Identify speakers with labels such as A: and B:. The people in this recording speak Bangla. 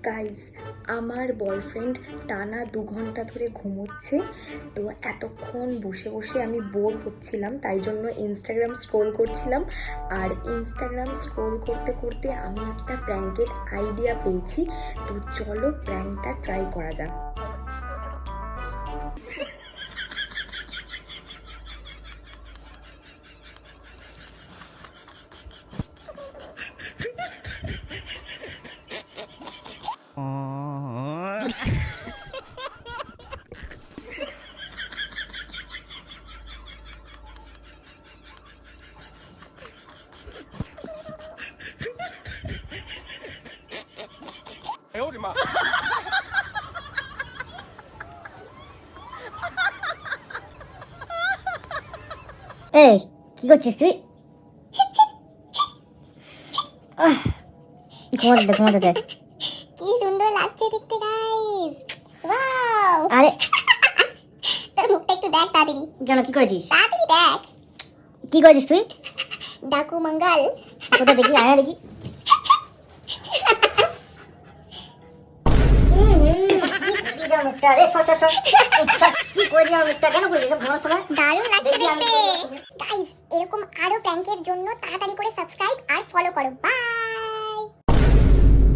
A: গাইজ, আমার বয়ফ্রেন্ড টানা 2 ঘন্টা ধরে ঘুমোচ্ছে। তো এতক্ষণ বসে বসে আমি বোর হচ্ছিলাম, তাই জন্য ইনস্টাগ্রাম স্ক্রোল করছিলাম। আর ইনস্টাগ্রাম স্ক্রোল করতে করতে আমি একটা প্র্যাঙ্কের আইডিয়া পেয়েছি। তো চলো প্র্যাঙ্কটা ট্রাই করা যাক।
B: এই কি করছিস তুই? ঘুমাতে দে।
C: কি সুন্দর লাগছে দেখতে গাইস। ওয়াও,
B: আরে
C: তোর মুখটা একটু দেখ তাড়াতাড়ি।
B: কেন, কি করেছিস?
C: তাড়াতাড়ি দেখ।
B: কি করেছিস তুই?
C: ডাকু মঙ্গল।
B: কোথা দেখি, আয় দেখি।
C: দারুণ লাগছে দেখতে। গাইস, এরকম আরো প্র্যাঙ্কের জন্য তাড়াতাড়ি করে সাবস্ক্রাইব আর ফলো করো। বাই।